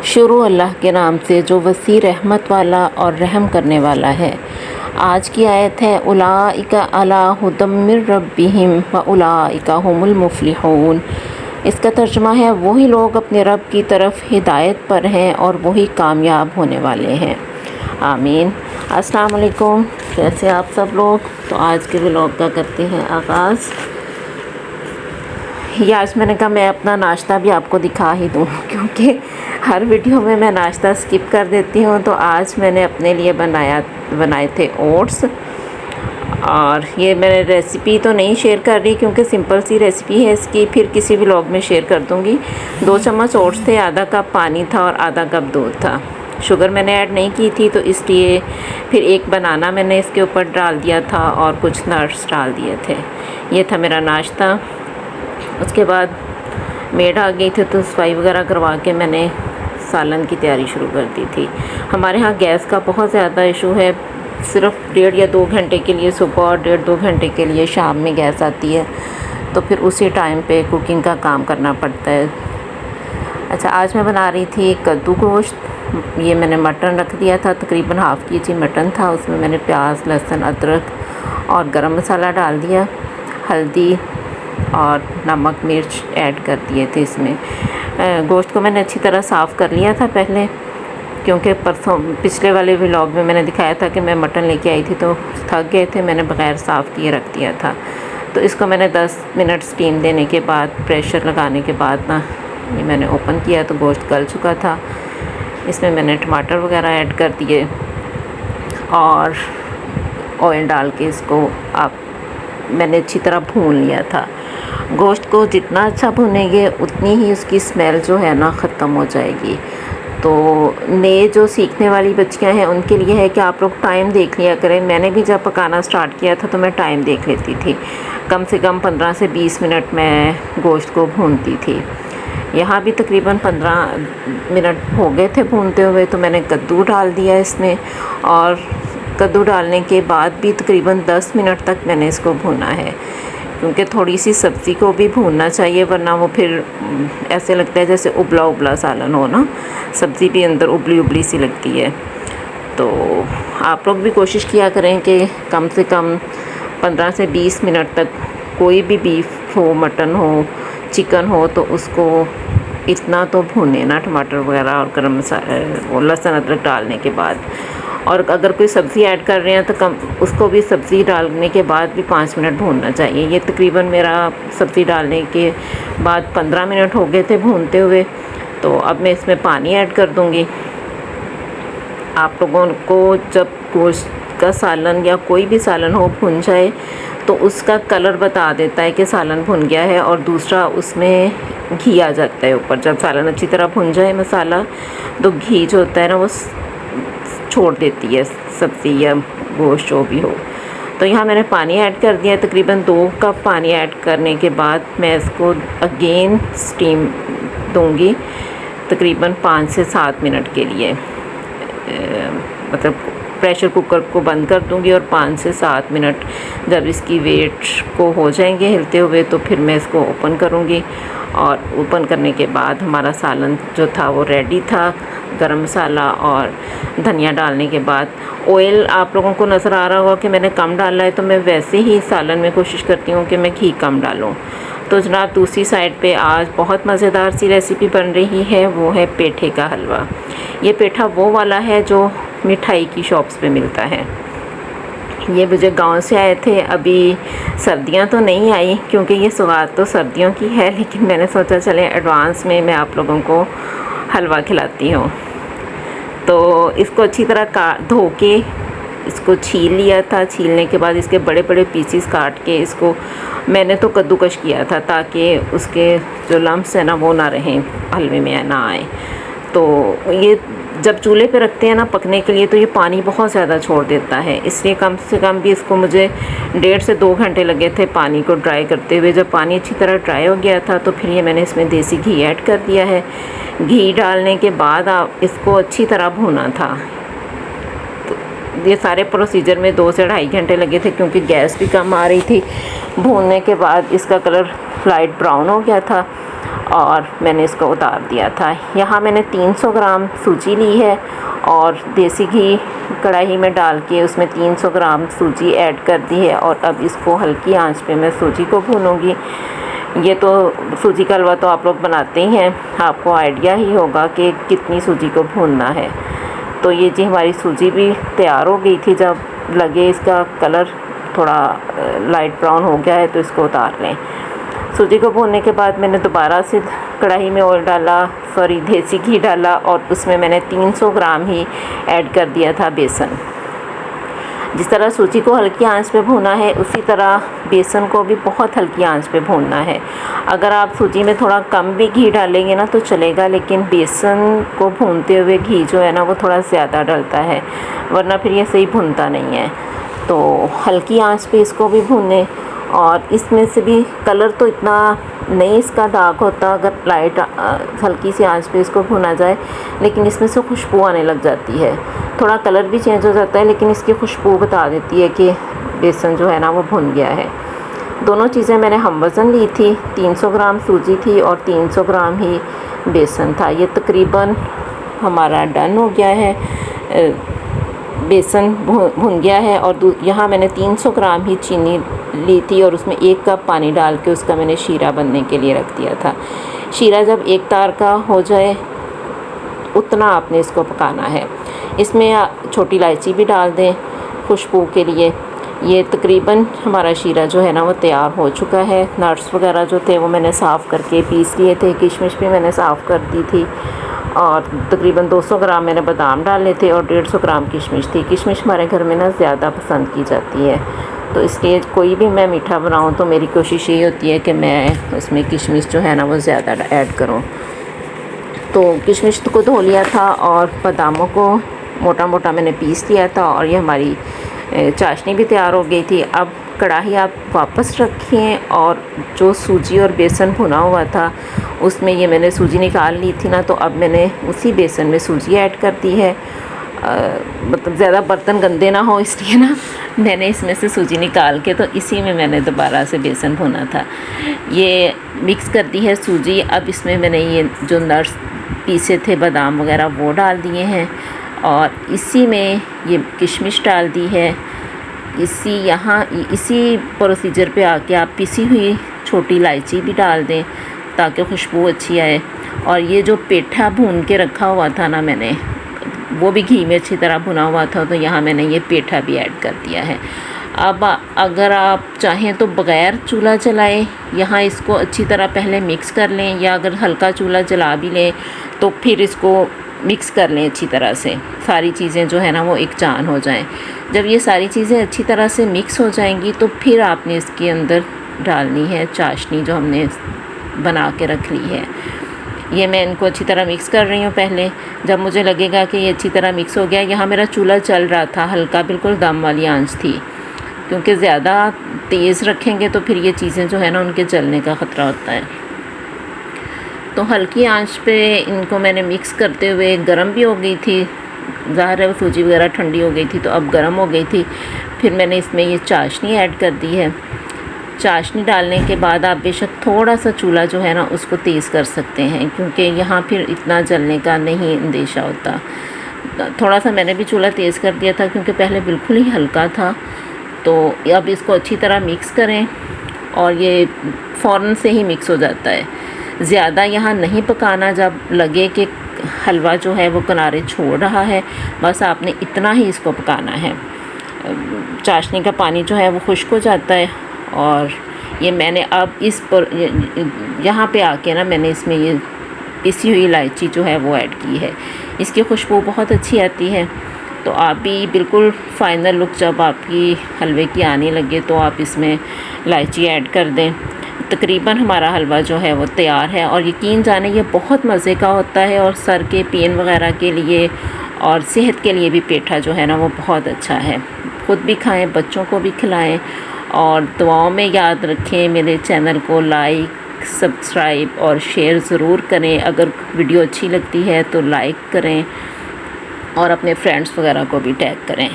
शुरू अल्लाह के नाम से जो वसी रहमत वाला और रहम करने वाला है। आज की आयत है उलाइका अला हुदम मिर रब्बिहिम व उलाइका हुमुल मुफ्लिहून। इसका तर्जुमा है वही लोग अपने रब की तरफ हिदायत पर हैं और वही कामयाब होने वाले हैं। आमीन। अस्सलाम वालेकुम, कैसे आप सब लोग। तो आज के व्लॉग का करते हैं आगाज़। ये आज मैंने कहा मैं अपना नाश्ता भी आपको दिखा ही दूँ, क्योंकि हर वीडियो में मैं नाश्ता स्किप कर देती हूँ। तो आज मैंने अपने लिए बनाए थे ओट्स। और ये मैंने रेसिपी तो नहीं शेयर कर रही क्योंकि सिंपल सी रेसिपी है इसकी, फिर किसी व्लॉग में शेयर कर दूँगी। 2 चम्मच ओट्स थे, आधा कप पानी था और आधा कप दूध था। शुगर मैंने ऐड नहीं की थी तो इसलिए फिर एक बनाना मैंने इसके ऊपर डाल दिया था और कुछ नट्स डाल दिए थे। ये था मेरा नाश्ता। उसके बाद मेड आ गई थी तो सफाई वगैरह करवा के मैंने सालन की तैयारी शुरू कर दी थी। हमारे यहाँ गैस का बहुत ज़्यादा इशू है, सिर्फ 1.5 या 2 घंटे के लिए सुबह और 1.5-2 घंटे के लिए शाम में गैस आती है, तो फिर उसी टाइम पे कुकिंग का काम करना पड़ता है। अच्छा, आज मैं बना रही थी कद्दू गोश्त। ये मैंने मटन रख दिया था, तकरीबन हाफ़ केजी मटन था। उसमें मैंने प्याज, लहसुन, अदरक और गरम मसाला डाल दिया, हल्दी और नमक मिर्च ऐड कर दिए थे इसमें। गोश्त को मैंने अच्छी तरह साफ़ कर लिया था पहले, क्योंकि पिछले वाले व्लॉग में मैंने दिखाया था कि मैं मटन लेके आई थी तो थक गए थे, मैंने बग़ैर साफ़ किए रख दिया था। तो इसको मैंने 10 मिनट स्टीम देने के बाद, प्रेशर लगाने के बाद ना, ये मैंने ओपन किया तो गोश्त गल चुका था। इसमें मैंने टमाटर वगैरह ऐड कर दिए और ऑयल डाल के इसको मैंने अच्छी तरह भून लिया था। गोश्त को जितना अच्छा भूनेंगे उतनी ही उसकी स्मेल जो है ना ख़त्म हो जाएगी। तो नए जो सीखने वाली बच्चियां हैं उनके लिए है कि आप लोग टाइम देख लिया करें। मैंने भी जब पकाना स्टार्ट किया था तो मैं टाइम देख लेती थी, कम से कम 15 से 20 मिनट मैं गोश्त को भूनती थी। यहाँ भी तकरीबन 15 मिनट हो गए थे भूनते हुए, तो मैंने कद्दू डाल दिया इसमें। और कद्दू डालने के बाद भी तकरीबन 10 मिनट तक मैंने इसको भूना है, क्योंकि थोड़ी सी सब्ज़ी को भी भूनना चाहिए, वरना वो फिर ऐसे लगता है जैसे उबला उबला सालन हो ना, सब्ज़ी भी अंदर उबली उबली सी लगती है। तो आप लोग भी कोशिश किया करें कि कम से कम 15 से 20 मिनट तक कोई भी बीफ हो, मटन हो, चिकन हो, तो उसको इतना तो भूने ना, टमाटर वगैरह और गरम मसाला और लहसुन अदरक डालने के बाद। और अगर कोई सब्ज़ी ऐड कर रहे हैं तो कम उसको भी सब्ज़ी डालने के बाद भी 5 मिनट भूनना चाहिए। ये तकरीबन मेरा सब्ज़ी डालने के बाद 15 मिनट हो गए थे भूनते हुए। तो अब मैं इसमें पानी ऐड कर दूँगी। आप लोगों को जब गोश्त का सालन या कोई भी सालन हो भुन जाए तो उसका कलर बता देता है कि सालन भुन गया है, और दूसरा उसमें घी आ जाता है ऊपर। जब सालन अच्छी तरह भुन जाए मसाला, तो घी जो होता है ना वो छोड़ देती है सब्ज़ी या गोश्त जो भी हो। तो यहाँ मैंने पानी ऐड कर दिया, तकरीबन 2 कप पानी ऐड करने के बाद मैं इसको अगेन स्टीम दूँगी तकरीबन 5 से 7 मिनट के लिए। मतलब प्रेशर कुकर को बंद कर दूँगी और 5 से 7 मिनट जब इसकी वेट को हो जाएंगे हिलते हुए, तो फिर मैं इसको ओपन करूँगी। और ओपन करने के बाद हमारा सालन जो था वो रेडी था। गरम मसाला और धनिया डालने के बाद ऑयल आप लोगों को नज़र आ रहा होगा कि मैंने कम डाला है, तो मैं वैसे ही सालन में कोशिश करती हूँ कि मैं घी कम डालूँ। तो जनाब, दूसरी साइड पे आज बहुत मज़ेदार सी रेसिपी बन रही है, वो है पेठे का हलवा। ये पेठा वो वाला है जो मिठाई की शॉप्स पे मिलता है। ये मुझे गांव से आए थे, अभी सर्दियां तो नहीं आई क्योंकि ये सौगात तो सर्दियों की है, लेकिन मैंने सोचा चले एडवांस में मैं आप लोगों को हलवा खिलाती हूँ। तो इसको अच्छी तरह धो के इसको छील लिया था। छीलने के बाद इसके बड़े बड़े पीसीस काट के इसको मैंने तो कद्दूकश किया था, ताकि उसके जो लम्स हैं ना वो ना रहें, हलवे में ना आए। तो ये जब चूल्हे पे रखते हैं ना पकने के लिए, तो ये पानी बहुत ज़्यादा छोड़ देता है, इसलिए कम से कम भी इसको मुझे 1.5 से 2 घंटे लगे थे पानी को ड्राई करते हुए। जब पानी अच्छी तरह ड्राई हो गया था तो फिर ये मैंने इसमें देसी घी ऐड कर दिया है। घी डालने के बाद आप इसको अच्छी तरह भूना था। तो ये सारे प्रोसीजर में 2 से 2.5 घंटे लगे थे, क्योंकि गैस भी कम आ रही थी। भूनने के बाद इसका कलर लाइट ब्राउन हो गया था। और मैंने इसको उतार दिया था। यहाँ मैंने 300 ग्राम सूजी ली है और देसी घी कढ़ाई में डाल के उसमें 300 ग्राम सूजी ऐड कर दी है और अब इसको हल्की आंच पे मैं सूजी को भूनूंगी। ये तो सूजी का हलवा तो आप लोग बनाते ही हैं, आपको आइडिया ही होगा कि कितनी सूजी को भूनना है। तो ये जी हमारी सूजी भी तैयार हो गई थी। जब लगे इसका कलर थोड़ा लाइट ब्राउन हो गया है तो इसको उतार लें। सूजी को भूनने के बाद मैंने दोबारा से कढ़ाई में ऑयल डाला, देसी घी डाला और उसमें मैंने 300 ग्राम ही ऐड कर दिया था बेसन। जिस तरह सूजी को हल्की आंच पे भूना है उसी तरह बेसन को भी बहुत हल्की आंच पे भूनना है। अगर आप सूजी में थोड़ा कम भी घी डालेंगे ना तो चलेगा, लेकिन बेसन को भूनते हुए घी जो है ना वो थोड़ा ज़्यादा डलता है, वरना फिर ये सही भुनता नहीं है। तो हल्की आंच पे इसको भी भूनें। और इसमें से भी कलर तो इतना नहीं इसका डार्क होता अगर लाइट हल्की सी आंच पे इसको भुना जाए, लेकिन इसमें से खुशबू आने लग जाती है। थोड़ा कलर भी चेंज हो जाता है लेकिन इसकी खुशबू बता देती है कि बेसन जो है ना वो भुन गया है। दोनों चीज़ें मैंने हम वज़न ली थी, 300 ग्राम सूजी थी और 300 ग्राम ही बेसन था। ये तकरीबन हमारा डन हो गया है, बेसन भुन गया है। और यहाँ मैंने 300 ग्राम ही चीनी ली थी और उसमें 1 कप पानी डाल के उसका मैंने शीरा बनने के लिए रख दिया था। शीरा जब एक तार का हो जाए उतना आपने इसको पकाना है। इसमें छोटी इलायची भी डाल दें खुशबू के लिए। ये तकरीबन हमारा शीरा जो है ना वो तैयार हो चुका है। नट्स वगैरह जो थे वो मैंने साफ़ करके पीस लिए थे, किशमिश भी मैंने साफ़ कर दी थी और तकरीबन 200 ग्राम मैंने बादाम डाले थे और 150 ग्राम किशमिश थी। किशमिश हमारे घर में ना ज़्यादा पसंद की जाती है, तो इसलिए कोई भी मैं मीठा बनाऊँ तो मेरी कोशिश ये होती है कि मैं उसमें किशमिश जो है ना वो ज़्यादा ऐड करूँ। तो किशमिश को धो लिया था और बादामों को मोटा मोटा मैंने पीस लिया था और ये हमारी चाशनी भी तैयार हो गई थी। अब कढ़ाई आप वापस रखें और जो सूजी और बेसन भुना हुआ था उसमें ये मैंने सूजी निकाल ली थी ना, तो अब मैंने उसी बेसन में सूजी ऐड कर दी है। मतलब ज़्यादा बर्तन गंदे ना हो इसलिए ना मैंने इसमें से सूजी निकाल के तो इसी में मैंने दोबारा से बेसन भुना था। ये मिक्स कर दी है सूजी। अब इसमें मैंने ये जो नट्स पीसे थे बादाम वगैरह वो डाल दिए हैं और इसी में ये किशमिश डाल दी है। इसी प्रोसीजर पे आके आप पिसी हुई छोटी इलायची भी डाल दें ताकि खुशबू अच्छी आए। और ये जो पेठा भून के रखा हुआ था ना मैंने, वो भी घी में अच्छी तरह भुना हुआ था, तो यहाँ मैंने ये पेठा भी ऐड कर दिया है। अब अगर आप चाहें तो बग़ैर चूल्हा जलाए यहाँ इसको अच्छी तरह पहले मिक्स कर लें, या अगर हल्का चूल्हा जला भी लें तो फिर इसको मिक्स कर लें अच्छी तरह से। सारी चीज़ें जो है ना वो एक जान हो जाएं। जब ये सारी चीज़ें अच्छी तरह से मिक्स हो जाएंगी तो फिर आपने इसके अंदर डालनी है चाशनी जो हमने बना के रख ली है। ये मैं इनको अच्छी तरह मिक्स कर रही हूँ पहले। जब मुझे लगेगा कि ये अच्छी तरह मिक्स हो गया, यहाँ मेरा चूल्हा चल रहा था, हल्का बिल्कुल दम वाली आंच थी, क्योंकि ज़्यादा तेज़ रखेंगे तो फिर ये चीज़ें जो है ना उनके जलने का ख़तरा होता है। तो हल्की आंच पे इनको मैंने मिक्स करते हुए, गरम भी हो गई थी, ज़ाहिर है वो सूजी वगैरह ठंडी हो गई थी तो अब गरम हो गई थी। फिर मैंने इसमें ये चाशनी ऐड कर दी है। चाशनी डालने के बाद आप बेशक थोड़ा सा चूल्हा जो है ना उसको तेज़ कर सकते हैं, क्योंकि यहाँ फिर इतना जलने का नहीं अंदेशा होता। थोड़ा सा मैंने भी चूल्हा तेज़ कर दिया था क्योंकि पहले बिल्कुल ही हल्का था। तो अब इसको अच्छी तरह मिक्स करें और ये फ़ौरन से ही मिक्स हो जाता है। ज़्यादा यहाँ नहीं पकाना, जब लगे कि हलवा जो है वो किनारे छोड़ रहा है बस आपने इतना ही इसको पकाना है। चाशनी का पानी जो है वो खुश्क हो जाता है और ये मैंने अब इस पर यहाँ पे आके ना मैंने इसमें ये पिसी हुई इलायची जो है वो ऐड की है। इसकी खुशबू बहुत अच्छी आती है। तो आप भी बिल्कुल फ़ाइनल लुक जब आपकी हलवे की आने लगे तो आप इसमें इलायची ऐड कर दें। तकरीबन हमारा हलवा जो है वो तैयार है और यकीन जाने ये बहुत मज़े का होता है और सर के पेन वगैरह के लिए और सेहत के लिए भी पेठा जो है ना वो बहुत अच्छा है। ख़ुद भी खाएं, बच्चों को भी खिलाएं और दुआओं में याद रखें। मेरे चैनल को लाइक, सब्सक्राइब और शेयर ज़रूर करें। अगर वीडियो अच्छी लगती है तो लाइक करें और अपने फ्रेंड्स वगैरह को भी टैग करें।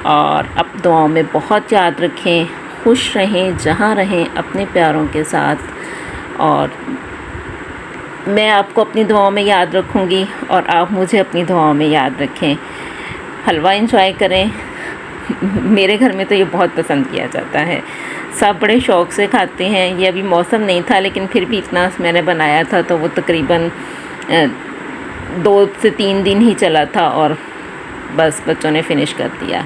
और अब दुआओं में बहुत याद रखें। खुश रहें, जहाँ रहें अपने प्यारों के साथ और मैं आपको अपनी दुआओं में याद रखूँगी और आप मुझे अपनी दुआओं में याद रखें। हलवा एंजॉय करें। मेरे घर में तो ये बहुत पसंद किया जाता है, सब बड़े शौक़ से खाते हैं। ये अभी मौसम नहीं था लेकिन फिर भी इतना मैंने बनाया था तो वो तकरीबन 2 से 3 दिन ही चला था और बस बच्चों ने फिनिश कर दिया।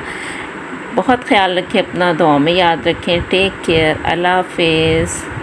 बहुत ख्याल रखें अपना, दुआओं में याद रखें। टेक केयर, अल्लाह हाफ़िज़।